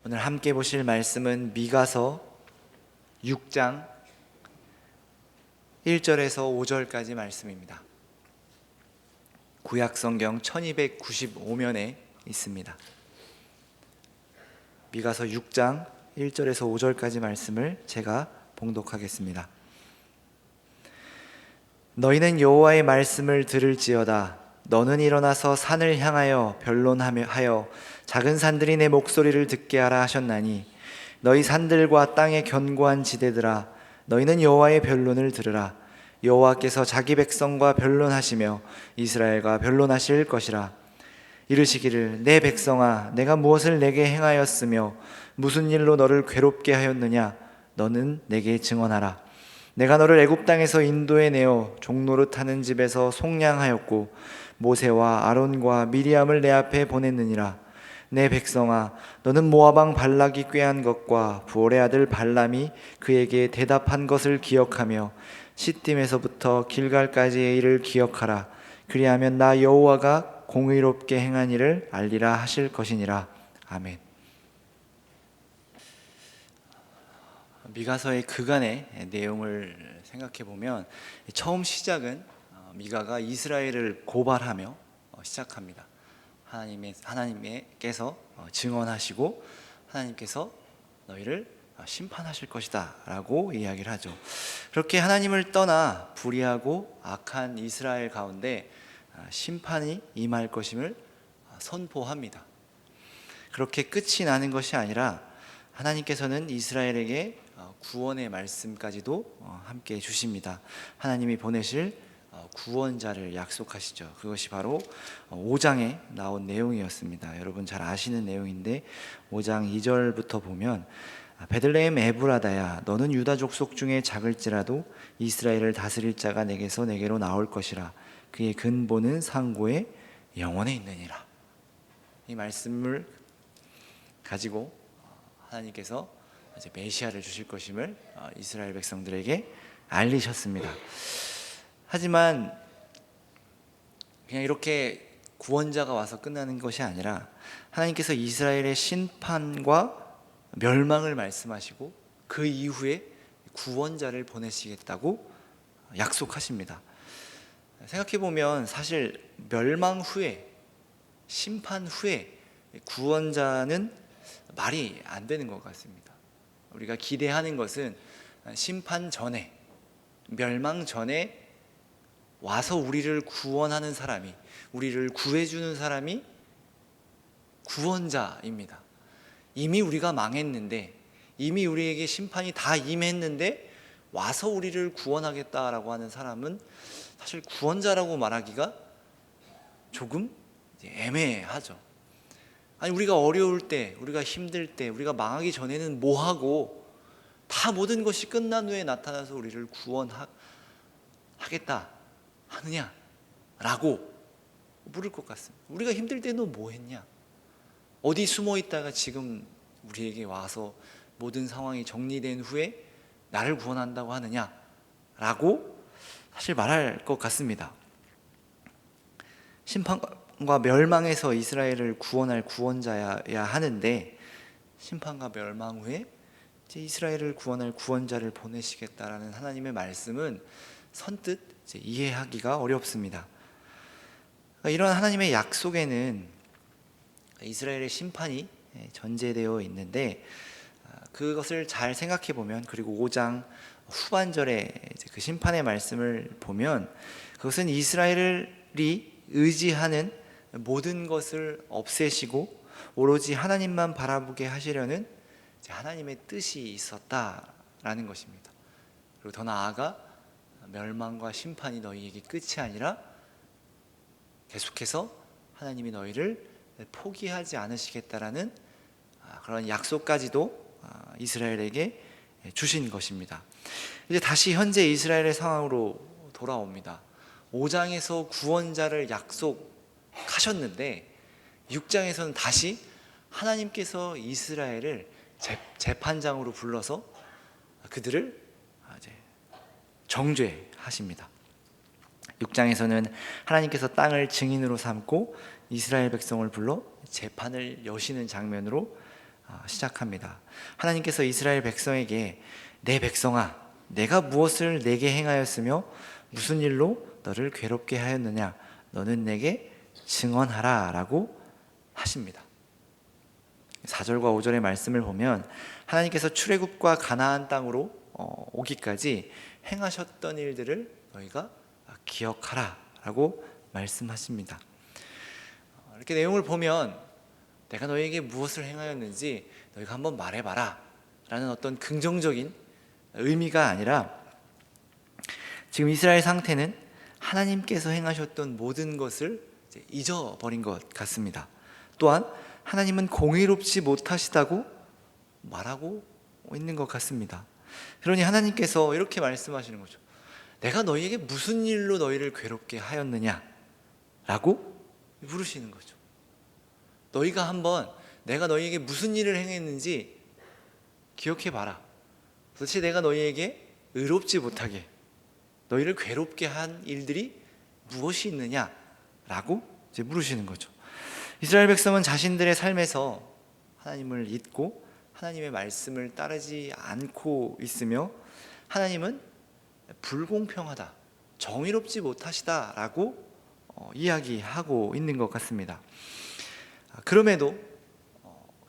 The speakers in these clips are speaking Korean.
오늘 함께 보실 말씀은 미가서 6장 1절에서 5절까지 말씀입니다. 구약성경 1295면에 있습니다. 미가서 6장 1절에서 5절까지 말씀을 제가 봉독하겠습니다. 너희는 여호와의 말씀을 들을지어다. 너는 일어나서 산을 향하여 변론하여 작은 산들이 내 목소리를 듣게 하라 하셨나니 너희 산들과 땅의 견고한 지대들아, 너희는 여호와의 변론을 들으라. 여호와께서 자기 백성과 변론하시며 이스라엘과 변론하실 것이라. 이르시기를 내 백성아, 내가 무엇을 내게 행하였으며 무슨 일로 너를 괴롭게 하였느냐? 너는 내게 증언하라. 내가 너를 애굽 땅에서 인도해 내어 종노릇 하는 집에서 속량하였고 모세와 아론과 미리암을 내 앞에 보냈느니라. 내 백성아, 너는 모압 왕 발락이 꾀한 것과 부올의 아들 발람이 그에게 대답한 것을 기억하며 시딤에서부터 길갈까지의 일을 기억하라. 그리하면 나 여호와가 공의롭게 행한 일을 알리라 하실 것이니라. 아멘. 미가서의 그간의 내용을 생각해 보면 처음 시작은 미가가 이스라엘을 고발하며 시작합니다. 하나님께서 증언하시고 하나님께서 너희를 심판하실 것이다 라고 이야기를 하죠. 그렇게 하나님을 떠나 불의하고 악한 이스라엘 가운데 심판이 임할 것임을 선포합니다. 그렇게 끝이 나는 것이 아니라 하나님께서는 이스라엘에게 구원의 말씀까지도 함께 주십니다. 하나님이 보내실 구원자를 약속하시죠. 그것이 바로 5장에 나온 내용이었습니다. 여러분 잘 아시는 내용인데 5장 2절부터 보면 베들레헴 에브라다야, 너는 유다 족속 중에 작을지라도 이스라엘을 다스릴 자가 내게로 나올 것이라. 그의 근본은 상고의 영원에 있느니라. 이 말씀을 가지고 하나님께서 이제 메시아를 주실 것임을 이스라엘 백성들에게 알리셨습니다. 하지만 그냥 이렇게 구원자가 와서 끝나는 것이 아니라 하나님께서 이스라엘의 심판과 멸망을 말씀하시고 그 이후에 구원자를 보내시겠다고 약속하십니다. 생각해보면 사실 멸망 후에, 심판 후에 구원자는 말이 안 되는 것 같습니다. 우리가 기대하는 것은 심판 전에, 멸망 전에 와서 우리를 구원하는 사람이, 우리를 구해주는 사람이 구원자입니다. 이미 우리가 망했는데, 이미 우리에게 심판이 다 임했는데 와서 우리를 구원하겠다라고 하는 사람은 사실 구원자라고 말하기가 조금 애매하죠. 아니, 우리가 어려울 때, 우리가 힘들 때, 우리가 망하기 전에는 뭐하고 다 모든 것이 끝난 후에 나타나서 우리를 구원하겠다 하느냐라고 물을 것 같습니다. 우리가 힘들 때 너 뭐 했냐? 어디 숨어 있다가 지금 우리에게 와서 모든 상황이 정리된 후에 나를 구원한다고 하느냐라고 사실 말할 것 같습니다. 심판과 멸망에서 이스라엘을 구원할 구원자야 하는데, 심판과 멸망 후에 이제 이스라엘을 구원할 구원자를 보내시겠다라는 하나님의 말씀은 선뜻 이제 이해하기가 어렵습니다. 이런 하나님의 약속에는 이스라엘의 심판이 전제되어 있는데, 그것을 잘 생각해 보면, 그리고 5장 후반절에 그 심판의 말씀을 보면, 그것은 이스라엘이 의지하는 모든 것을 없애시고 오로지 하나님만 바라보게 하시려는 하나님의 뜻이 있었다라는 것입니다. 그리고 더 나아가 멸망과 심판이 너희에게 끝이 아니라 계속해서 하나님이 너희를 포기하지 않으시겠다라는 그런 약속까지도 이스라엘에게 주신 것입니다. 이제 다시 현재 이스라엘의 상황으로 돌아옵니다. 5장에서 구원자를 약속하셨는데 6장에서는 다시 하나님께서 이스라엘을 재판장으로 불러서 그들을 정죄하십니다. 6장에서는 하나님께서 땅을 증인으로 삼고 이스라엘 백성을 불러 재판을 여시는 장면으로 시작합니다. 하나님께서 이스라엘 백성에게 내 백성아, 내가 무엇을 내게 행하였으며 무슨 일로 너를 괴롭게 하였느냐, 너는 내게 증언하라 라고 하십니다. 4절과 5절의 말씀을 보면 하나님께서 출애굽과 가나안 땅으로 오기까지 행하셨던 일들을 너희가 기억하라 라고 말씀하십니다. 이렇게 내용을 보면 내가 너희에게 무엇을 행하였는지 너희가 한번 말해봐라 라는 어떤 긍정적인 의미가 아니라, 지금 이스라엘 상태는 하나님께서 행하셨던 모든 것을 잊어버린 것 같습니다. 또한 하나님은 공의롭지 못하시다고 말하고 있는 것 같습니다. 그러니 하나님께서 이렇게 말씀하시는 거죠. 내가 너희에게 무슨 일로 너희를 괴롭게 하였느냐 라고 물으시는 거죠. 너희가 한번 내가 너희에게 무슨 일을 행했는지 기억해봐라. 도대체 내가 너희에게 의롭지 못하게, 너희를 괴롭게 한 일들이 무엇이 있느냐 라고 이제 물으시는 거죠. 이스라엘 백성은 자신들의 삶에서 하나님을 잊고 하나님의 말씀을 따르지 않고 있으며 하나님은 불공평하다, 정의롭지 못하시다라고 이야기하고 있는 것 같습니다. 그럼에도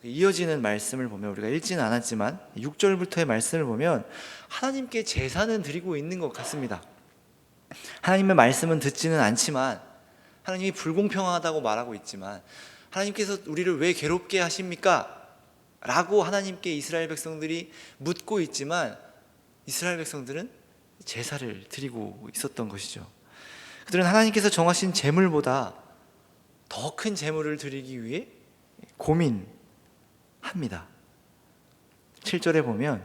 이어지는 말씀을 보면, 우리가 읽지는 않았지만 6절부터의 말씀을 보면 하나님께 제사는 드리고 있는 것 같습니다. 하나님의 말씀은 듣지는 않지만, 하나님이 불공평하다고 말하고 있지만, 하나님께서 우리를 왜 괴롭게 하십니까? 라고 하나님께 이스라엘 백성들이 묻고 있지만, 이스라엘 백성들은 제사를 드리고 있었던 것이죠. 그들은 하나님께서 정하신 제물보다 더 큰 제물을 드리기 위해 고민합니다. 7절에 보면,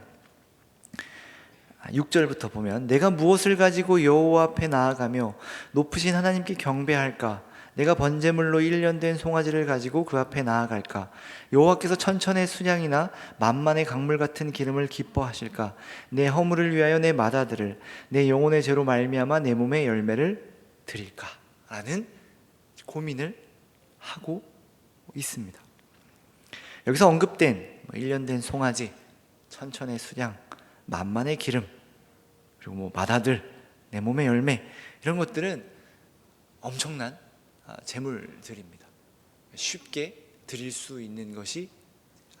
6절부터 보면, 내가 무엇을 가지고 여호와 앞에 나아가며 높으신 하나님께 경배할까? 내가 번제물로 1년 된 송아지를 가지고 그 앞에 나아갈까? 여호와께서 천천의 수량이나 만만의 강물 같은 기름을 기뻐하실까? 내 허물을 위하여 내 맏아들을, 내 영혼의 죄로 말미암아 내 몸의 열매를 드릴까? 라는 고민을 하고 있습니다. 여기서 언급된 1년 된 송아지, 천천의 수량, 만만의 기름, 그리고 맏아들, 내 몸의 열매, 이런 것들은 엄청난 제물들입니다. 쉽게 드릴 수 있는 것이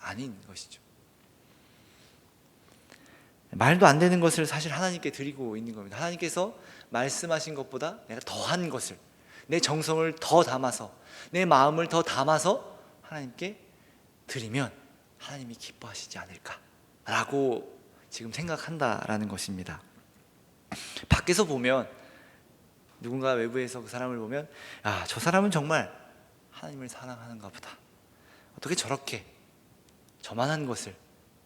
아닌 것이죠. 말도 안 되는 것을 사실 하나님께 드리고 있는 겁니다. 하나님께서 말씀하신 것보다 내가 더한 것을, 내 정성을 더 담아서, 내 마음을 더 담아서 하나님께 드리면 하나님이 기뻐하시지 않을까라고 지금 생각한다라는 것입니다. 밖에서 보면, 누군가 외부에서 그 사람을 보면, 저 사람은 정말 하나님을 사랑하는가 보다, 어떻게 저렇게 저만한 것을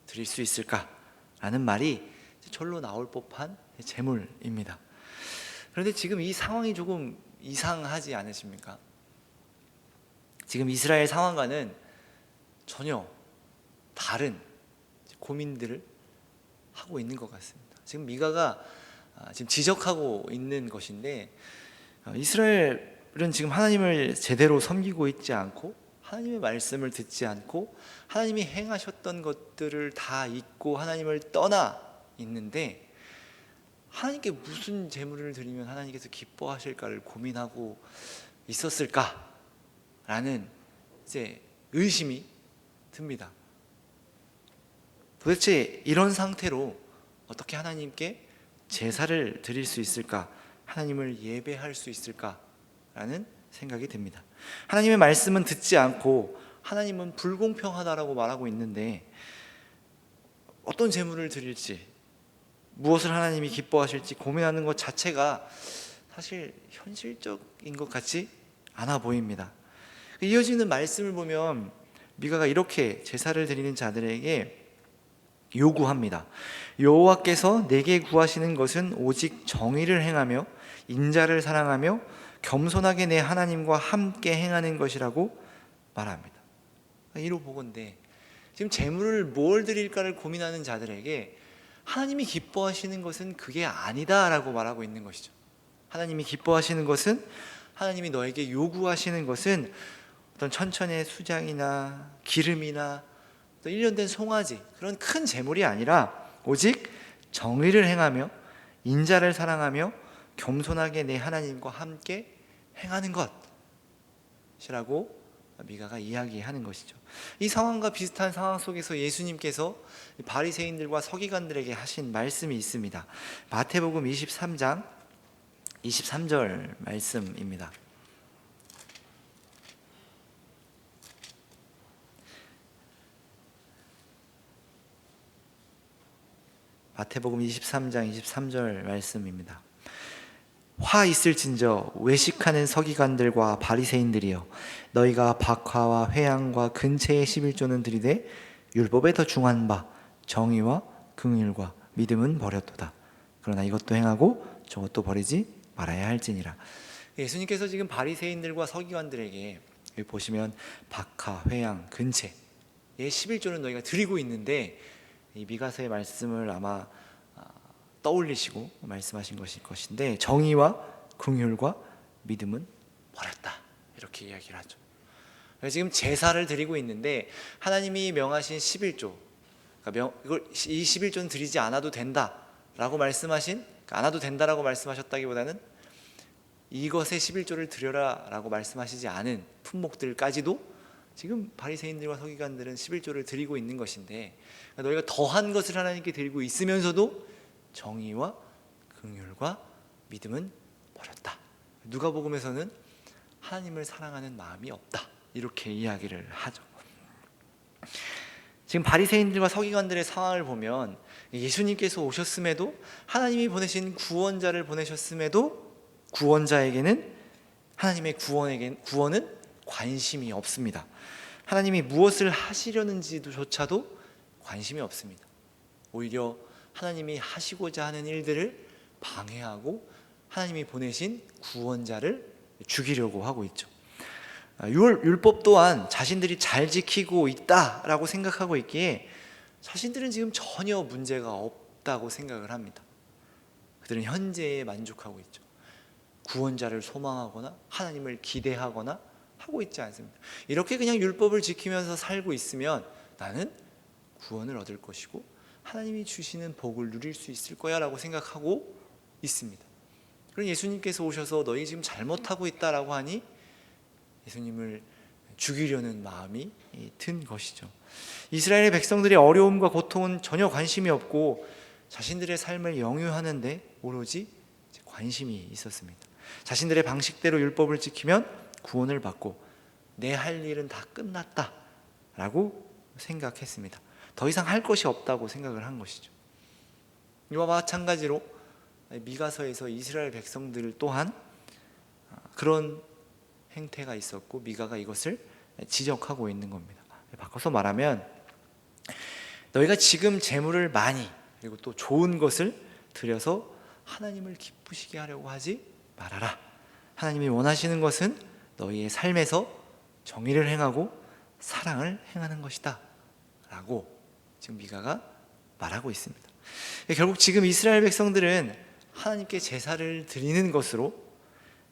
드릴 수 있을까라는 말이 절로 나올 법한 제물입니다. 그런데 지금 이 상황이 조금 이상하지 않으십니까? 지금 이스라엘 상황과는 전혀 다른 고민들을 하고 있는 것 같습니다. 지금 미가가 지금 지적하고 있는 것인데, 이스라엘은 지금 하나님을 제대로 섬기고 있지 않고, 하나님의 말씀을 듣지 않고, 하나님이 행하셨던 것들을 다 잊고 하나님을 떠나 있는데, 하나님께 무슨 제물을 드리면 하나님께서 기뻐하실까를 고민하고 있었을까라는 이제 의심이 듭니다. 도대체 이런 상태로 어떻게 하나님께 제사를 드릴 수 있을까? 하나님을 예배할 수 있을까라는 생각이 듭니다. 하나님의 말씀은 듣지 않고 하나님은 불공평하다라고 말하고 있는데, 어떤 제물을 드릴지, 무엇을 하나님이 기뻐하실지 고민하는 것 자체가 사실 현실적인 것 같지 않아 보입니다. 이어지는 말씀을 보면 미가가 이렇게 제사를 드리는 자들에게 요구합니다. 여호와께서 내게 구하시는 것은 오직 정의를 행하며 인자를 사랑하며 겸손하게 내 하나님과 함께 행하는 것이라고 말합니다. 이로 보건대 지금 제물을 뭘 드릴까를 고민하는 자들에게 하나님이 기뻐하시는 것은 그게 아니다라고 말하고 있는 것이죠. 하나님이 기뻐하시는 것은, 하나님이 너에게 요구하시는 것은 어떤 천천의 수장이나 기름이나 또 1년 된 송아지, 그런 큰 재물이 아니라 오직 정의를 행하며 인자를 사랑하며 겸손하게 내 하나님과 함께 행하는 것이라고 미가가 이야기하는 것이죠. 이 상황과 비슷한 상황 속에서 예수님께서 바리새인들과 서기관들에게 하신 말씀이 있습니다. 마태복음 23장 23절 말씀입니다. 마태복음 23장 23절 말씀입니다. 화 있을진저 외식하는 서기관들과 바리새인들이여, 너희가 박화와 회양과 근체의 11조는 들이되 율법에 더 중한 바 정의와 긍휼과 믿음은 버렸도다. 그러나 이것도 행하고 저것도 버리지 말아야 할지니라. 예수님께서 지금 바리새인들과 서기관들에게, 여기 보시면 박하, 회양, 근체의 11조는 너희가 드리고 있는데, 이 미가서의 말씀을 아마 떠올리시고 말씀하신 것일 것인데, 정의와 긍휼과 믿음은 버렸다, 이렇게 이야기를 하죠. 지금 제사를 드리고 있는데 하나님이 명하신 11조, 그러니까 이 11조는 드리지 않아도 된다라고 말씀하신, 않아도 된다라고 말씀하셨다기보다는 이것의 11조를 드려라 라고 말씀하시지 않은 품목들까지도 지금 바리새인들과 서기관들은 11조를 드리고 있는 것인데, 너희가 더한 것을 하나님께 드리고 있으면서도 정의와 긍휼과 믿음은 버렸다. 누가복음에서는 하나님을 사랑하는 마음이 없다, 이렇게 이야기를 하죠. 지금 바리새인들과 서기관들의 상황을 보면 예수님께서 오셨음에도, 하나님이 보내신 구원자를 보내셨음에도 구원자에게는, 하나님의 구원은 관심이 없습니다. 하나님이 무엇을 하시려는지조차도 관심이 없습니다. 오히려 하나님이 하시고자 하는 일들을 방해하고 하나님이 보내신 구원자를 죽이려고 하고 있죠. 율법 또한 자신들이 잘 지키고 있다라고 생각하고 있기에 자신들은 지금 전혀 문제가 없다고 생각을 합니다. 그들은 현재에 만족하고 있죠. 구원자를 소망하거나 하나님을 기대하거나 하고 있지 않습니다. 이렇게 그냥 율법을 지키면서 살고 있으면 나는 구원을 얻을 것이고 하나님이 주시는 복을 누릴 수 있을 거야 라고 생각하고 있습니다. 그럼 예수님께서 오셔서 너희 지금 잘못하고 있다라고 하니 예수님을 죽이려는 마음이 든 것이죠. 이스라엘의 백성들의 어려움과 고통은 전혀 관심이 없고 자신들의 삶을 영유하는데 오로지 관심이 있었습니다. 자신들의 방식대로 율법을 지키면 구원을 받고 내 할 일은 다 끝났다라고 생각했습니다. 더 이상 할 것이 없다고 생각을 한 것이죠. 이와 마찬가지로 미가서에서 이스라엘 백성들 또한 그런 행태가 있었고 미가가 이것을 지적하고 있는 겁니다. 바꿔서 말하면 너희가 지금 재물을 많이 그리고 또 좋은 것을 들여서 하나님을 기쁘시게 하려고 하지 말아라. 하나님이 원하시는 것은 너희의 삶에서 정의를 행하고 사랑을 행하는 것이다 라고 지금 미가가 말하고 있습니다. 결국 지금 이스라엘 백성들은 하나님께 제사를 드리는 것으로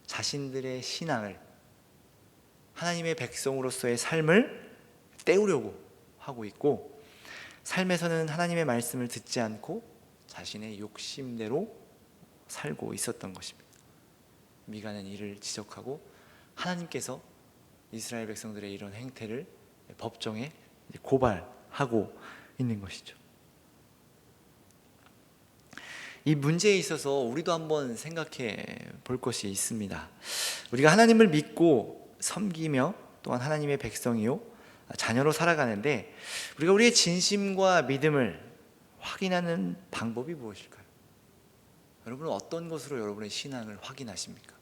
자신들의 신앙을, 하나님의 백성으로서의 삶을 때우려고 하고 있고, 삶에서는 하나님의 말씀을 듣지 않고 자신의 욕심대로 살고 있었던 것입니다. 미가는 이를 지적하고 하나님께서 이스라엘 백성들의 이런 행태를 법정에 고발하고 있는 것이죠. 이 문제에 있어서 우리도 한번 생각해 볼 것이 있습니다. 우리가 하나님을 믿고 섬기며 또한 하나님의 백성이요 자녀로 살아가는데 우리가 우리의 진심과 믿음을 확인하는 방법이 무엇일까요? 여러분은 어떤 것으로 여러분의 신앙을 확인하십니까?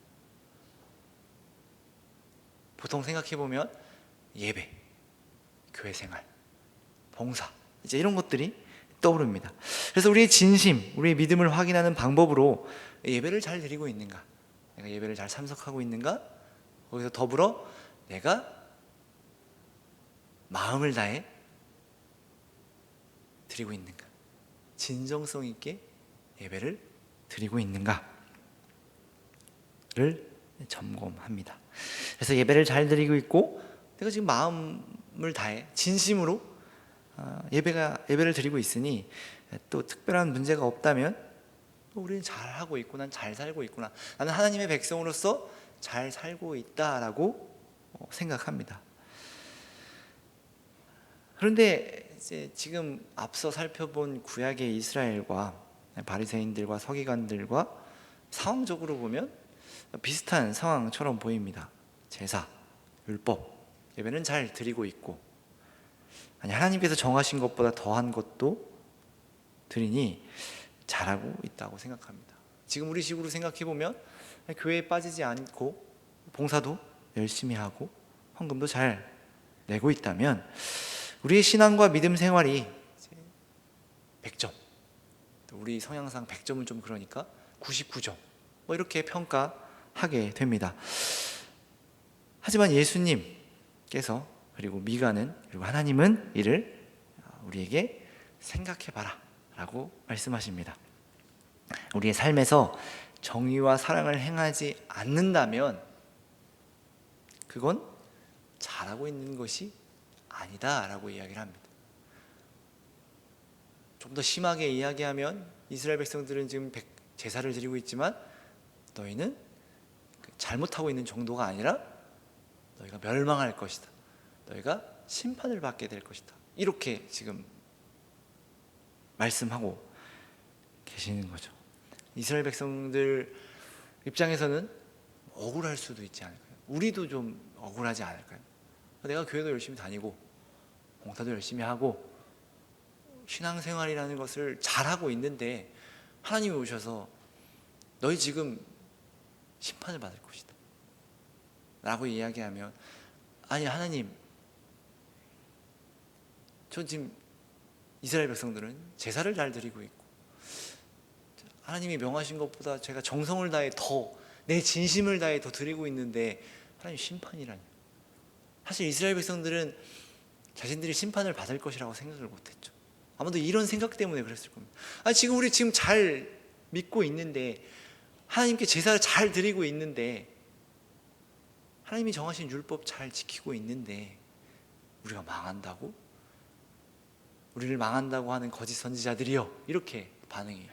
보통 생각해 보면 예배, 교회 생활, 봉사, 이제 이런 것들이 떠오릅니다. 그래서 우리의 진심, 우리의 믿음을 확인하는 방법으로 예배를 잘 드리고 있는가, 내가 예배를 잘 참석하고 있는가, 거기서 더불어 내가 마음을 다해 드리고 있는가, 진정성 있게 예배를 드리고 있는가를 점검합니다. 그래서 예배를 잘 드리고 있고 내가 지금 마음을 다해 진심으로 예배를 드리고 있으니 또 특별한 문제가 없다면 우리는 잘하고 있고 난 잘 살고 있구나, 나는 하나님의 백성으로서 잘 살고 있다라고 생각합니다. 그런데 이제 지금 앞서 살펴본 구약의 이스라엘과 바리새인들과 서기관들과 상황적으로 보면 비슷한 상황처럼 보입니다. 제사, 율법, 예배는 잘 드리고 있고, 아니 하나님께서 정하신 것보다 더한 것도 드리니 잘하고 있다고 생각합니다. 지금 우리 식으로 생각해 보면 교회에 빠지지 않고 봉사도 열심히 하고 헌금도 잘 내고 있다면 우리의 신앙과 믿음 생활이 100점, 우리 성향상 100점은 좀 그러니까 99점 이렇게 평가하게 됩니다. 하지만 예수님께서 그리고 미가는 그리고 하나님은 이를 우리에게 생각해봐라 라고 말씀하십니다. 우리의 삶에서 정의와 사랑을 행하지 않는다면 그건 잘하고 있는 것이 아니다 라고 이야기를 합니다. 좀 더 심하게 이야기하면 이스라엘 백성들은 지금 제사를 드리고 있지만 너희는 잘못하고 있는 정도가 아니라 너희가 멸망할 것이다, 너희가 심판을 받게 될 것이다, 이렇게 지금 말씀하고 계시는 거죠. 이스라엘 백성들 입장에서는 억울할 수도 있지 않을까요? 우리도 좀 억울하지 않을까요? 내가 교회도 열심히 다니고 봉사도 열심히 하고 신앙생활이라는 것을 잘하고 있는데 하나님이 오셔서 너희 지금 심판을 받을 것이다 라고 이야기하면, 아니 하나님, 전 지금 이스라엘 백성들은 제사를 잘 드리고 있고 하나님이 명하신 것보다 제가 정성을 다해 더, 내 진심을 다해 더 드리고 있는데 하나님 심판이라니. 사실 이스라엘 백성들은 자신들이 심판을 받을 것이라고 생각을 못했죠. 아마도 이런 생각 때문에 그랬을 겁니다. 지금 우리 지금 잘 믿고 있는데, 하나님께 제사를 잘 드리고 있는데, 하나님이 정하신 율법 잘 지키고 있는데 우리가 망한다고? 우리를 망한다고 하는 거짓 선지자들이여, 이렇게 반응이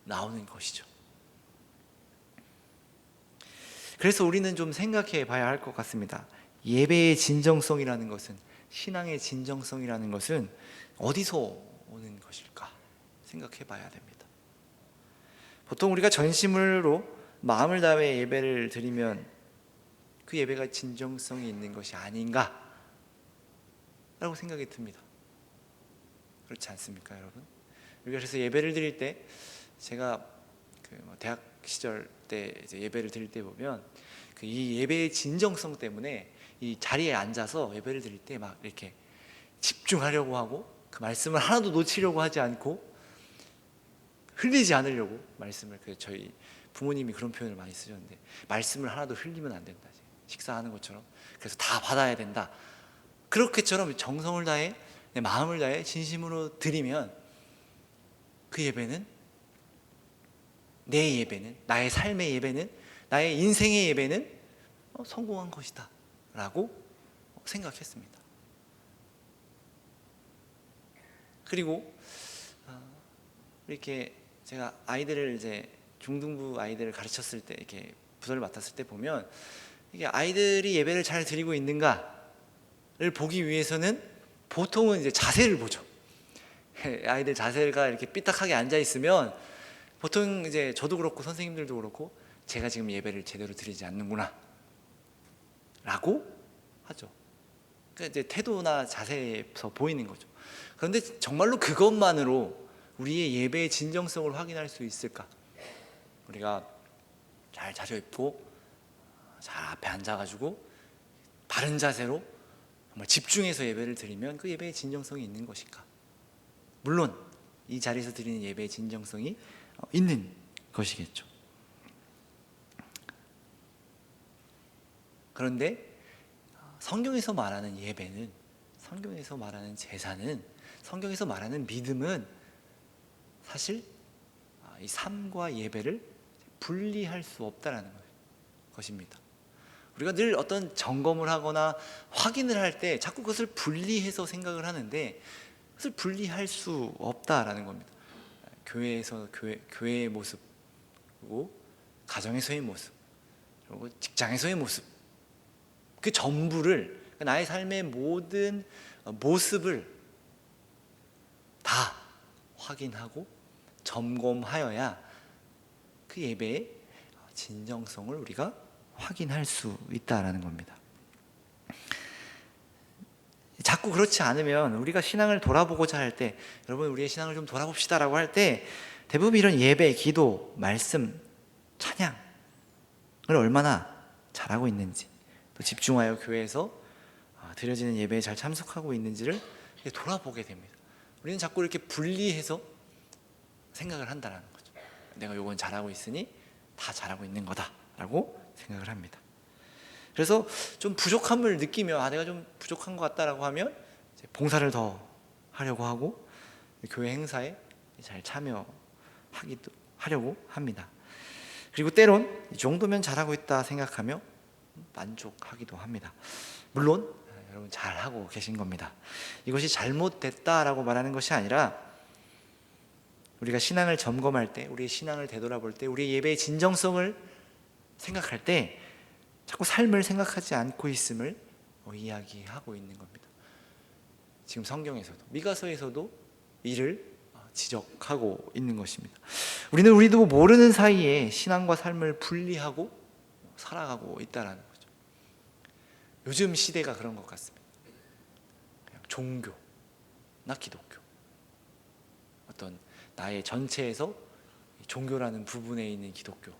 나오는 것이죠. 그래서 우리는 좀 생각해 봐야 할 것 같습니다. 예배의 진정성이라는 것은, 신앙의 진정성이라는 것은 어디서 오는 것일까 생각해 봐야 됩니다. 보통 우리가 전심으로 마음을 다해 예배를 드리면 그 예배가 진정성이 있는 것이 아닌가 라고 생각이 듭니다. 그렇지 않습니까, 여러분? 우리가 그래서 예배를 드릴 때, 제가 대학 시절 때 이제 예배를 드릴 때 보면 이 예배의 진정성 때문에 이 자리에 앉아서 예배를 드릴 때 막 이렇게 집중하려고 하고 그 말씀을 하나도 놓치려고 하지 않고 흘리지 않으려고 말씀을, 저희 부모님이 그런 표현을 많이 쓰셨는데, 말씀을 하나도 흘리면 안 된다, 식사하는 것처럼. 그래서 다 받아야 된다. 그렇게처럼 정성을 다해, 내 마음을 다해 진심으로 드리면 그 예배는, 내 예배는, 나의 삶의 예배는, 나의 인생의 예배는 성공한 것이다 라고 생각했습니다. 그리고 이렇게 제가 아이들을, 이제 중등부 아이들을 가르쳤을 때, 이렇게 부서를 맡았을 때 보면, 이게 아이들이 예배를 잘 드리고 있는가를 보기 위해서는 보통은 이제 자세를 보죠. 아이들 자세가 이렇게 삐딱하게 앉아 있으면 보통 이제 저도 그렇고 선생님들도 그렇고 제가 지금 예배를 제대로 드리지 않는구나 라고 하죠. 그러니까 이제 태도나 자세에서 보이는 거죠. 그런데 정말로 그것만으로 우리의 예배의 진정성을 확인할 수 있을까? 우리가 잘 차려입고 잘 앞에 앉아가지고 바른 자세로 정말 집중해서 예배를 드리면 그 예배의 진정성이 있는 것인가? 물론 이 자리에서 드리는 예배의 진정성이 있는 것이겠죠. 그런데 성경에서 말하는 예배는, 성경에서 말하는 제사는, 성경에서 말하는 믿음은 사실 이 삶과 예배를 분리할 수 없다라는 것입니다. 우리가 늘 어떤 점검을 하거나 확인을 할 때 자꾸 그것을 분리해서 생각을 하는데, 그것을 분리할 수 없다라는 겁니다. 교회에서 교회의 모습, 그리고 가정에서의 모습, 그리고 직장에서의 모습, 그 전부를, 나의 삶의 모든 모습을 다 확인하고 점검하여야 그 예배의 진정성을 우리가 확인할 수 있다라는 겁니다. 자꾸 그렇지 않으면 우리가 신앙을 돌아보고자 할 때, 여러분 우리의 신앙을 좀 돌아봅시다라고 할 때 대부분 이런 예배, 기도, 말씀, 찬양을 얼마나 잘하고 있는지, 또 집중하여 교회에서 드려지는 예배에 잘 참석하고 있는지를 돌아보게 됩니다. 우리는 자꾸 이렇게 분리해서 생각을 한다는 거죠. 내가 요건 잘하고 있으니 다 잘하고 있는 거다라고 생각을 합니다. 그래서 좀 부족함을 느끼며 내가 좀 부족한 것 같다라고 하면 이제 봉사를 더 하려고 하고 교회 행사에 잘 참여하기도 하려고 합니다. 그리고 때론 이 정도면 잘하고 있다 생각하며 만족하기도 합니다. 물론 여러분 잘하고 계신 겁니다. 이것이 잘못됐다라고 말하는 것이 아니라 우리가 신앙을 점검할 때, 우리의 신앙을 되돌아볼 때, 우리의 예배의 진정성을 생각할 때 자꾸 삶을 생각하지 않고 있음을 이야기하고 있는 겁니다. 지금 성경에서도, 미가서에서도 이를 지적하고 있는 것입니다. 우리도 모르는 사이에 신앙과 삶을 분리하고 살아가고 있다는 거죠. 요즘 시대가 그런 것 같습니다. 그냥 종교나 기독교, 어떤 나의 전체에서 종교라는 부분에 있는 기독교,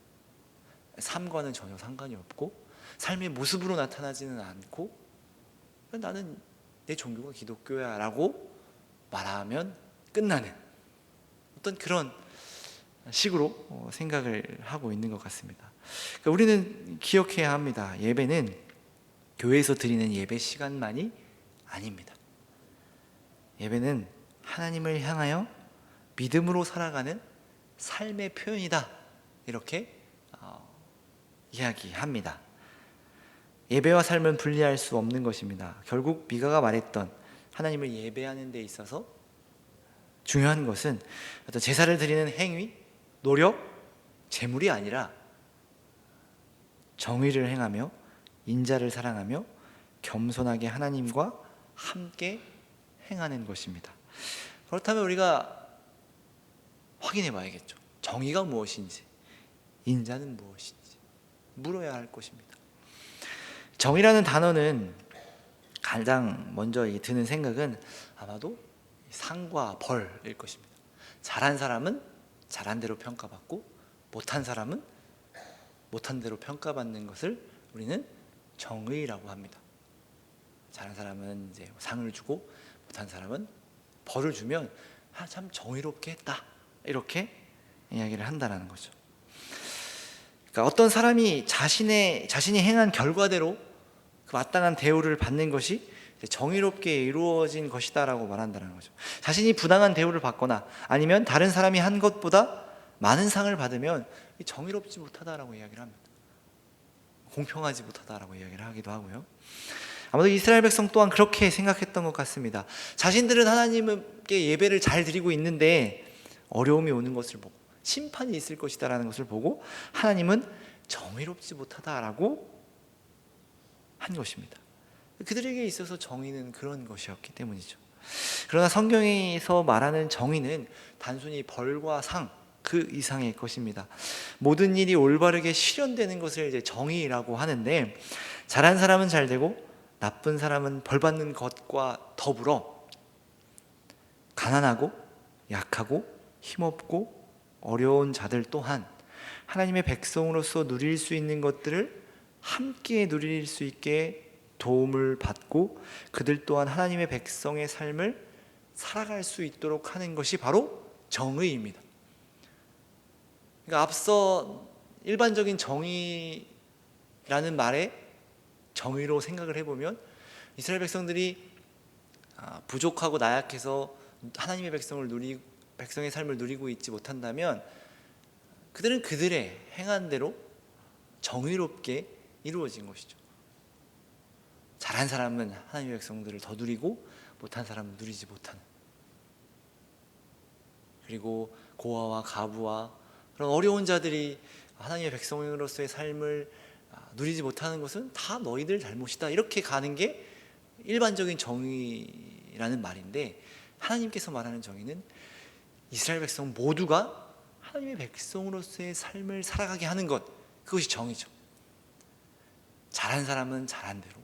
삶과는 전혀 상관이 없고 삶의 모습으로 나타나지는 않고 나는 내 종교가 기독교야 라고 말하면 끝나는 어떤 그런 식으로 생각을 하고 있는 것 같습니다. 그러니까 우리는 기억해야 합니다. 예배는 교회에서 드리는 예배 시간만이 아닙니다. 예배는 하나님을 향하여 믿음으로 살아가는 삶의 표현이다, 이렇게 이야기합니다. 예배와 삶은 분리할 수 없는 것입니다. 결국 미가가 말했던 하나님을 예배하는 데 있어서 중요한 것은 어떤 제사를 드리는 행위, 노력, 재물이 아니라 정의를 행하며 인자를 사랑하며 겸손하게 하나님과 함께 행하는 것입니다. 그렇다면 우리가 확인해 봐야겠죠. 정의가 무엇인지, 인자는 무엇인지 물어야 할 것입니다. 정의라는 단어는 가장 먼저 드는 생각은 아마도 상과 벌일 것입니다. 잘한 사람은 잘한 대로 평가받고 못한 사람은 못한 대로 평가받는 것을 우리는 정의라고 합니다. 잘한 사람은 이제 상을 주고 못한 사람은 벌을 주면 참 정의롭게 했다, 이렇게 이야기를 한다는 거죠. 그러니까 어떤 사람이 자신이 행한 결과대로 그 마땅한 대우를 받는 것이 정의롭게 이루어진 것이다라고 말한다는 거죠. 자신이 부당한 대우를 받거나 아니면 다른 사람이 한 것보다 많은 상을 받으면 정의롭지 못하다라고 이야기를 합니다. 공평하지 못하다라고 이야기를 하기도 하고요. 아마도 이스라엘 백성 또한 그렇게 생각했던 것 같습니다. 자신들은 하나님께 예배를 잘 드리고 있는데 어려움이 오는 것을 보고 심판이 있을 것이다라는 것을 보고 하나님은 정의롭지 못하다라고 한 것입니다. 그들에게 있어서 정의는 그런 것이었기 때문이죠. 그러나 성경에서 말하는 정의는 단순히 벌과 상, 그 이상의 것입니다. 모든 일이 올바르게 실현되는 것을 이제 정의라고 하는데, 잘한 사람은 잘 되고 나쁜 사람은 벌 받는 것과 더불어 가난하고 약하고 힘없고 어려운 자들 또한 하나님의 백성으로서 누릴 수 있는 것들을 함께 누릴 수 있게 도움을 받고 그들 또한 하나님의 백성의 삶을 살아갈 수 있도록 하는 것이 바로 정의입니다. 그러니까 앞서 일반적인 정의라는 말에 정의로 생각을 해보면 이스라엘 백성들이 부족하고 나약해서 하나님의 백성의 삶을 누리고 있지 못한다면 그들은 그들의 행한 대로 정의롭게 이루어진 것이죠. 잘한 사람은 하나님의 백성들을 더 누리고 못한 사람은 누리지 못하는, 그리고 고아와 가부와 그런 어려운 자들이 하나님의 백성으로서의 삶을 누리지 못하는 것은 다 너희들 잘못이다, 이렇게 가는 게 일반적인 정의라는 말인데, 하나님께서 말하는 정의는 이스라엘 백성 모두가 하나님의 백성으로서의 삶을 살아가게 하는 것, 그것이 정의죠. 잘한 사람은 잘한 대로,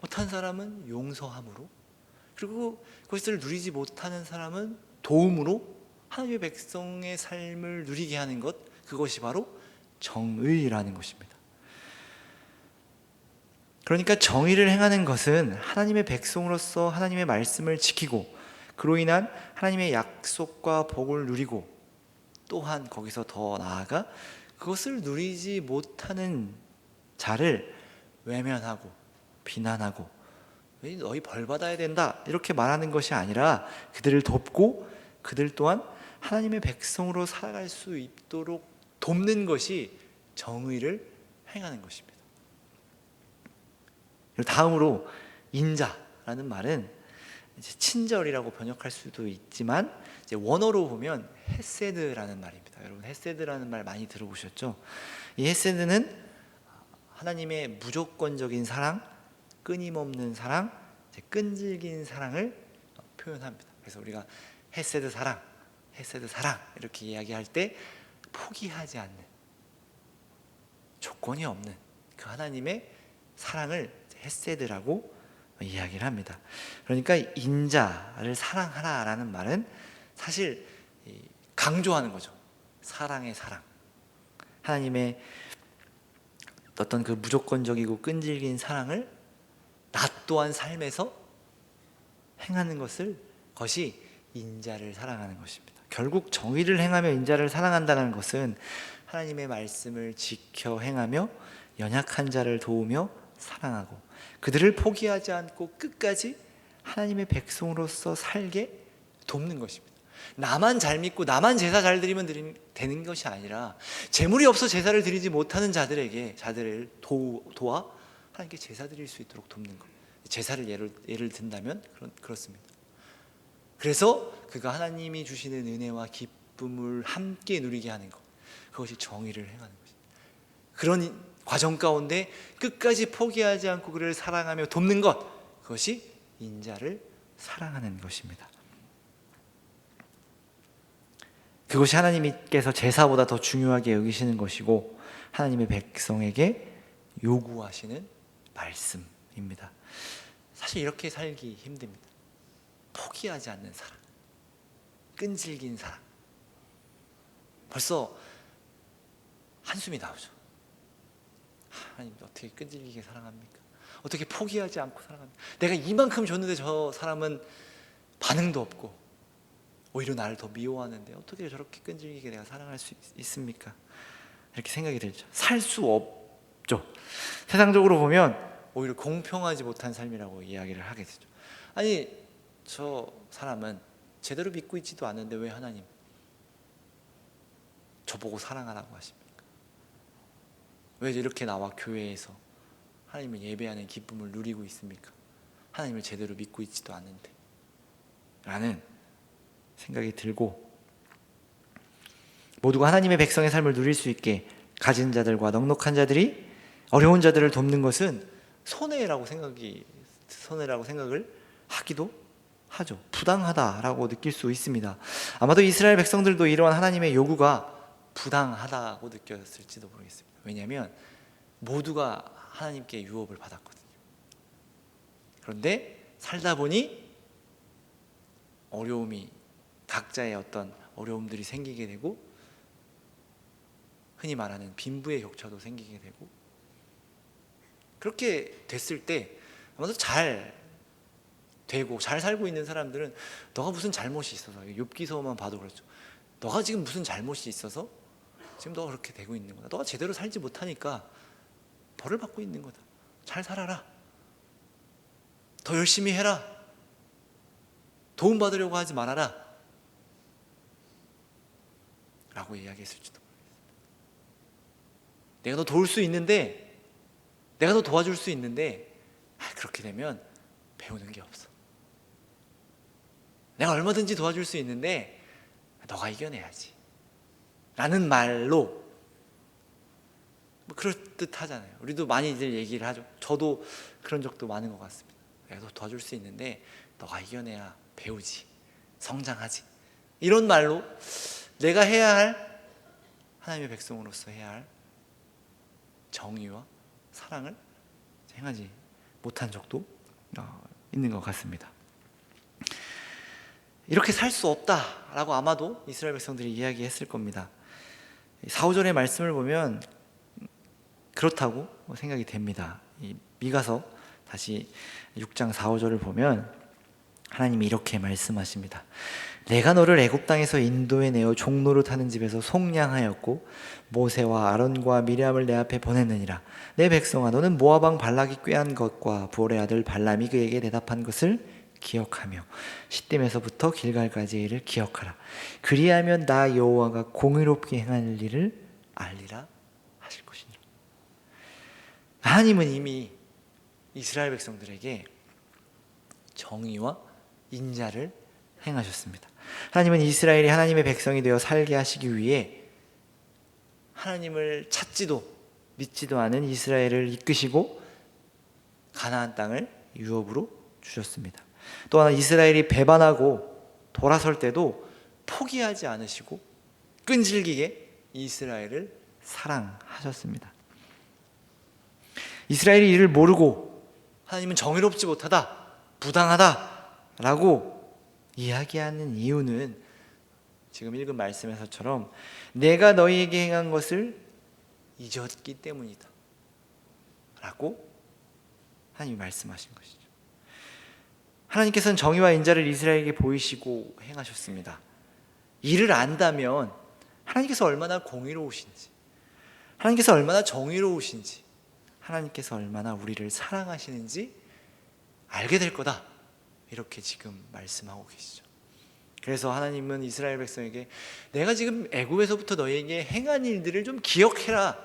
못한 사람은 용서함으로, 그리고 그것을 누리지 못하는 사람은 도움으로 하나님의 백성의 삶을 누리게 하는 것, 그것이 바로 정의라는 것입니다. 그러니까 정의를 행하는 것은 하나님의 백성으로서 하나님의 말씀을 지키고 그로 인한 하나님의 약속과 복을 누리고, 또한 거기서 더 나아가 그것을 누리지 못하는 자를 외면하고 비난하고 너희 벌 받아야 된다, 이렇게 말하는 것이 아니라 그들을 돕고 그들 또한 하나님의 백성으로 살아갈 수 있도록 돕는 것이 정의를 행하는 것입니다. 다음으로 인자라는 말은 이제 친절이라고 번역할 수도 있지만, 이제 원어로 보면 헤세드라는 말입니다. 여러분, 헤세드라는 말 많이 들어보셨죠? 이 헤세드는 하나님의 무조건적인 사랑, 끊임없는 사랑, 끈질긴 사랑을 표현합니다. 그래서 우리가 헤세드 사랑, 헤세드 사랑 이렇게 이야기할 때 포기하지 않는, 조건이 없는 그 하나님의 사랑을 헤세드라고 이야기를 합니다. 그러니까 인자를 사랑하라라는 말은 사실 강조하는 거죠. 사랑의 사랑, 하나님의 어떤 그 무조건적이고 끈질긴 사랑을 나 또한 삶에서 행하는 것이 인자를 사랑하는 것입니다. 결국 정의를 행하며 인자를 사랑한다는 것은 하나님의 말씀을 지켜 행하며 연약한 자를 도우며 사랑하고 그들을 포기하지 않고 끝까지 하나님의 백성으로서 살게 돕는 것입니다. 나만 잘 믿고 나만 제사 잘 드리면 되는 것이 아니라, 재물이 없어 제사를 드리지 못하는 자들을 도와 하나님께 제사 드릴 수 있도록 돕는 것. 제사를 예를 든다면 그렇습니다. 그래서 그가 하나님이 주시는 은혜와 기쁨을 함께 누리게 하는 것, 그것이 정의를 행하는 것입니다. 그런 과정 가운데 끝까지 포기하지 않고 그를 사랑하며 돕는 것, 그것이 인자를 사랑하는 것입니다. 그것이 하나님께서 제사보다 더 중요하게 여기시는 것이고 하나님의 백성에게 요구하시는 말씀입니다. 사실 이렇게 살기 힘듭니다. 포기하지 않는 사랑, 끈질긴 사랑. 벌써 한숨이 나오죠. 하나님 어떻게 끈질기게 사랑합니까? 어떻게 포기하지 않고 사랑합니까? 내가 이만큼 줬는데 저 사람은 반응도 없고 오히려 나를 더 미워하는데 어떻게 저렇게 끈질기게 내가 사랑할 수 있습니까? 이렇게 생각이 들죠. 살 수 없죠. 세상적으로 보면 오히려 공평하지 못한 삶이라고 이야기를 하게 되죠. 아니, 저 사람은 제대로 믿고 있지도 않는데 왜 하나님 저보고 사랑하라고 하십니까? 왜 이렇게 나와 교회에서 하나님을 예배하는 기쁨을 누리고 있습니까? 하나님을 제대로 믿고 있지도 않는데 라는 생각이 들고, 모두가 하나님의 백성의 삶을 누릴 수 있게 가진 자들과 넉넉한 자들이 어려운 자들을 돕는 것은 손해라고 생각을 하기도 하죠. 부당하다라고 느낄 수 있습니다. 아마도 이스라엘 백성들도 이러한 하나님의 요구가 부당하다고 느꼈을지도 모르겠습니다. 왜냐하면 모두가 하나님께 유업을 받았거든요. 그런데 살다 보니 각자의 어떤 어려움들이 생기게 되고, 흔히 말하는 빈부의 격차도 생기게 되고, 그렇게 됐을 때 아마도 잘 되고 잘 살고 있는 사람들은 너가 무슨 잘못이 있어서, 욥기서만 봐도 그렇죠. 너가 지금 무슨 잘못이 있어서 지금 너가 그렇게 되고 있는 거다. 너가 제대로 살지 못하니까 벌을 받고 있는 거다. 잘 살아라. 더 열심히 해라. 도움받으려고 하지 말아라. 라고 이야기했을지도 모르겠습니다. 내가 너 도울 수 있는데, 내가 너 도와줄 수 있는데 그렇게 되면 배우는 게 없어. 내가 얼마든지 도와줄 수 있는데 너가 이겨내야지 라는 말로 뭐 그럴듯하잖아요. 우리도 많이들 얘기를 하죠. 저도 그런 적도 많은 것 같습니다. 내가 너 도와줄 수 있는데 너가 이겨내야 배우지, 성장하지, 이런 말로 내가 해야 할, 하나님의 백성으로서 해야 할 정의와 사랑을 행하지 못한 적도 있는 것 같습니다. 이렇게 살 수 없다라고 아마도 이스라엘 백성들이 이야기했을 겁니다. 4, 5절의 말씀을 보면 그렇다고 생각이 됩니다. 이 미가서 다시 6장 4, 5절을 보면 하나님이 이렇게 말씀하십니다. 내가 너를 애굽 땅에서 인도해 내어 종노릇하는 집에서 속량하였고 모세와 아론과 미리암을 내 앞에 보냈느니라. 내 백성아, 너는 모압 왕 발락이 꾀한 것과 부올의 아들 발람이 그에게 대답한 것을 기억하며 시딤에서부터 길갈까지의 일을 기억하라. 그리하면 나 여호와가 공의롭게 행할 일을 알리라 하실 것이니라. 하나님은 이미 이스라엘 백성들에게 정의와 인자를 행하셨습니다. 하나님은 이스라엘이 하나님의 백성이 되어 살게 하시기 위해 하나님을 찾지도 믿지도 않은 이스라엘을 이끄시고 가나안 땅을 유업으로 주셨습니다. 또한 이스라엘이 배반하고 돌아설 때도 포기하지 않으시고 끈질기게 이스라엘을 사랑하셨습니다. 이스라엘이 이를 모르고 하나님은 정의롭지 못하다, 부당하다라고 이야기하는 이유는 지금 읽은 말씀에서처럼 내가 너희에게 행한 것을 잊었기 때문이다 라고 하나님이 말씀하신 것이죠. 하나님께서는 정의와 인자를 이스라엘에게 보이시고 행하셨습니다. 이를 안다면 하나님께서 얼마나 공의로우신지, 하나님께서 얼마나 정의로우신지, 하나님께서 얼마나 우리를 사랑하시는지 알게 될 거다, 이렇게 지금 말씀하고 계시죠. 그래서 하나님은 이스라엘 백성에게 내가 지금 애굽에서부터 너희에게 행한 일들을 좀 기억해라.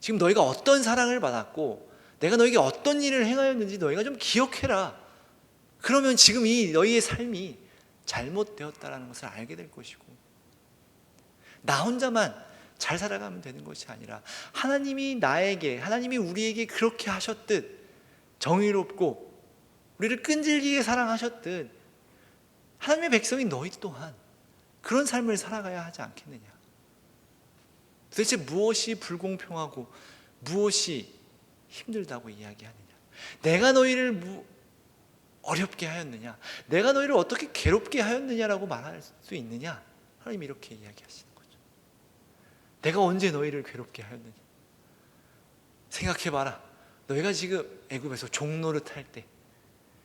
지금 너희가 어떤 사랑을 받았고 내가 너희에게 어떤 일을 행하였는지 너희가 좀 기억해라. 그러면 지금 이 너희의 삶이 잘못되었다라는 것을 알게 될 것이고, 나 혼자만 잘 살아가면 되는 것이 아니라 하나님이 나에게, 하나님이 우리에게 그렇게 하셨듯 정의롭고 우리를 끈질기게 사랑하셨듯 하나님의 백성인 너희 또한 그런 삶을 살아가야 하지 않겠느냐. 도대체 무엇이 불공평하고 무엇이 힘들다고 이야기하느냐. 내가 너희를 어렵게 하였느냐, 내가 너희를 어떻게 괴롭게 하였느냐라고 말할 수 있느냐. 하나님이 이렇게 이야기하시는 거죠. 내가 언제 너희를 괴롭게 하였느냐. 생각해봐라. 너희가 지금 애굽에서 종노릇할 때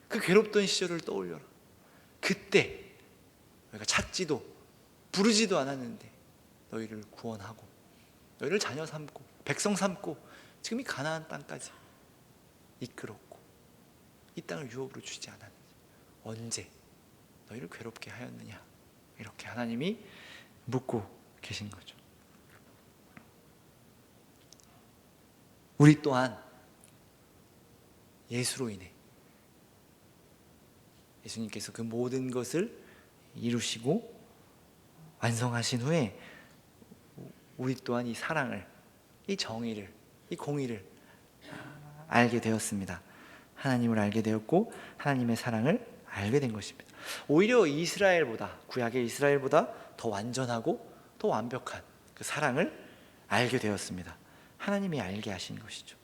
그 괴롭던 시절을 떠올려라. 그때 너희가 찾지도 부르지도 않았는데 너희를 구원하고 너희를 자녀 삼고 백성 삼고 지금 이 가나안 땅까지 이끌었고 이 땅을 유업으로 주지 않았느냐. 언제 너희를 괴롭게 하였느냐. 이렇게 하나님이 묻고 계신 거죠. 우리 또한 예수로 인해 예수님께서 그 모든 것을 이루시고 완성하신 후에 우리 또한 이 사랑을, 이 정의를, 이 공의를 알게 되었습니다. 하나님을 알게 되었고 하나님의 사랑을 알게 된 것입니다. 오히려 이스라엘보다, 구약의 이스라엘보다 더 완전하고 더 완벽한 그 사랑을 알게 되었습니다. 하나님이 알게 하신 것이죠.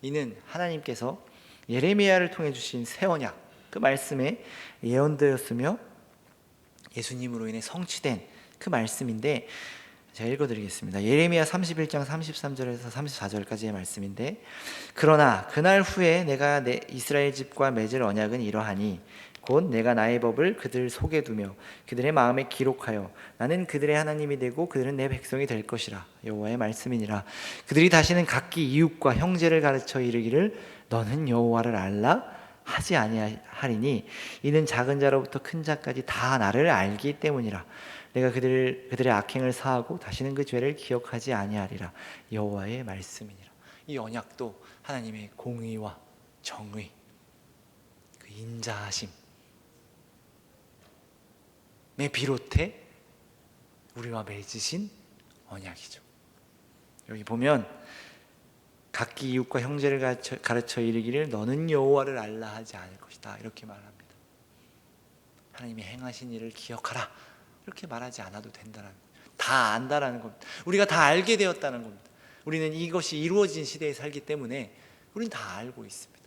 이는 하나님께서 예레미야를 통해 주신 새 언약, 그 말씀에 예언되었으며 예수님으로 인해 성취된 그 말씀인데, 제가 읽어드리겠습니다. 예레미야 31장 33절에서 34절까지의 말씀인데, 그러나 그날 후에 내가 내 이스라엘 집과 맺을 언약은 이러하니 곧 내가 나의 법을 그들 속에 두며 그들의 마음에 기록하여 나는 그들의 하나님이 되고 그들은 내 백성이 될 것이라. 여호와의 말씀이니라. 그들이 다시는 각기 이웃과 형제를 가르쳐 이르기를 너는 여호와를 알라 하지 아니하리니 이는 작은 자로부터 큰 자까지 다 나를 알기 때문이라. 내가 그들의 악행을 사하고 다시는 그 죄를 기억하지 아니하리라. 여호와의 말씀이니라. 이 언약도 하나님의 공의와 정의, 그 인자하심, 비롯해 우리와 맺으신 언약이죠. 여기 보면 각기 이웃과 형제를 가르쳐 이르기를 너는 여호와를 알라 하지 않을 것이다 이렇게 말합니다. 하나님이 행하신 일을 기억하라 이렇게 말하지 않아도 된다는, 다 안다라는 겁니다. 우리가 다 알게 되었다는 겁니다. 우리는 이것이 이루어진 시대에 살기 때문에 우리는 다 알고 있습니다.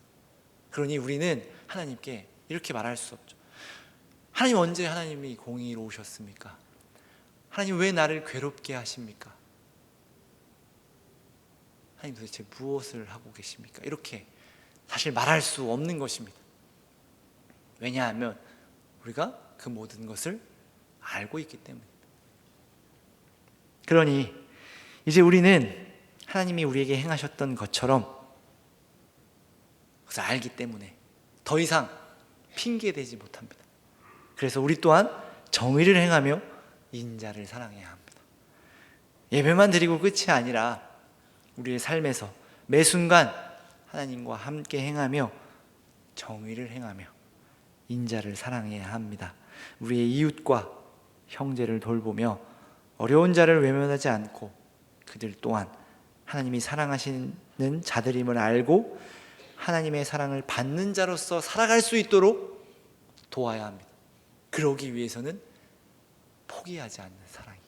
그러니 우리는 하나님께 이렇게 말할 수 없죠. 하나님, 언제 하나님이 공의로우셨습니까? 하나님, 왜 나를 괴롭게 하십니까? 하나님, 도대체 무엇을 하고 계십니까? 이렇게 사실 말할 수 없는 것입니다. 왜냐하면 우리가 그 모든 것을 알고 있기 때문입니다. 그러니 이제 우리는 하나님이 우리에게 행하셨던 것처럼 그것을 알기 때문에 더 이상 핑계대지 못합니다. 그래서 우리 또한 정의를 행하며 인자를 사랑해야 합니다. 예배만 드리고 끝이 아니라 우리의 삶에서 매 순간 하나님과 함께 행하며 정의를 행하며 인자를 사랑해야 합니다. 우리의 이웃과 형제를 돌보며 어려운 자를 외면하지 않고 그들 또한 하나님이 사랑하시는 자들임을 알고 하나님의 사랑을 받는 자로서 살아갈 수 있도록 도와야 합니다. 그러기 위해서는 포기하지 않는 사랑이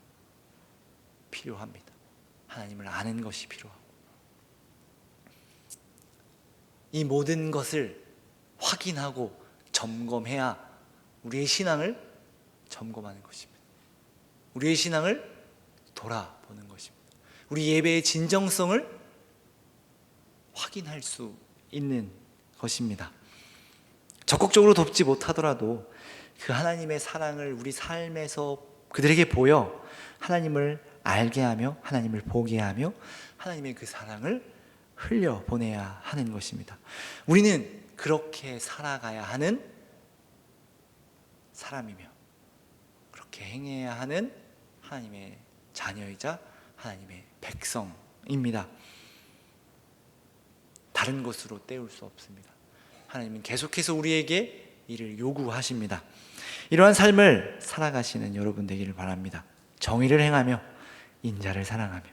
필요합니다. 하나님을 아는 것이 필요하고, 이 모든 것을 확인하고 점검해야 우리의 신앙을 점검하는 것입니다. 우리의 신앙을 돌아보는 것입니다. 우리 예배의 진정성을 확인할 수 있는 것입니다. 적극적으로 돕지 못하더라도 그 하나님의 사랑을 우리 삶에서 그들에게 보여 하나님을 알게 하며 하나님을 보게 하며 하나님의 그 사랑을 흘려보내야 하는 것입니다. 우리는 그렇게 살아가야 하는 사람이며 그렇게 행해야 하는 하나님의 자녀이자 하나님의 백성입니다. 다른 것으로 때울 수 없습니다. 하나님은 계속해서 우리에게 이를 요구하십니다. 이러한 삶을 살아가시는 여러분 되기를 바랍니다. 정의를 행하며 인자를 사랑하며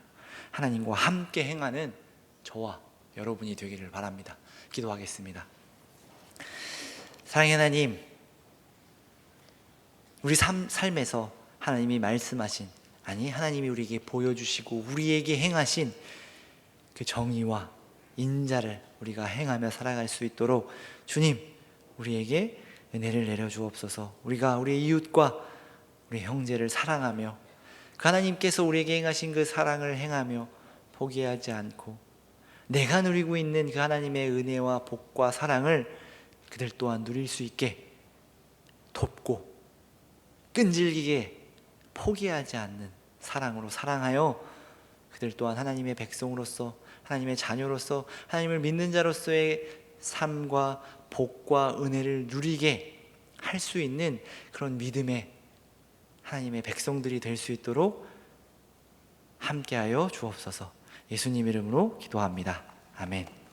하나님과 함께 행하는 저와 여러분이 되기를 바랍니다. 기도하겠습니다. 사랑의 하나님, 우리 삶에서 하나님이 말씀하신, 아니 하나님이 우리에게 보여주시고 우리에게 행하신 그 정의와 인자를 우리가 행하며 살아갈 수 있도록 주님, 우리에게 은혜를 내려주옵소서. 우리가 우리 이웃과 우리 형제를 사랑하며 그 하나님께서 우리에게 행하신 그 사랑을 행하며 포기하지 않고 내가 누리고 있는 그 하나님의 은혜와 복과 사랑을 그들 또한 누릴 수 있게 돕고 끈질기게 포기하지 않는 사랑으로 사랑하여 그들 또한 하나님의 백성으로서, 하나님의 자녀로서, 하나님을 믿는 자로서의 삶과 복과 은혜를 누리게 할 수 있는 그런 믿음의 하나님의 백성들이 될 수 있도록 함께하여 주옵소서. 예수님 이름으로 기도합니다. 아멘.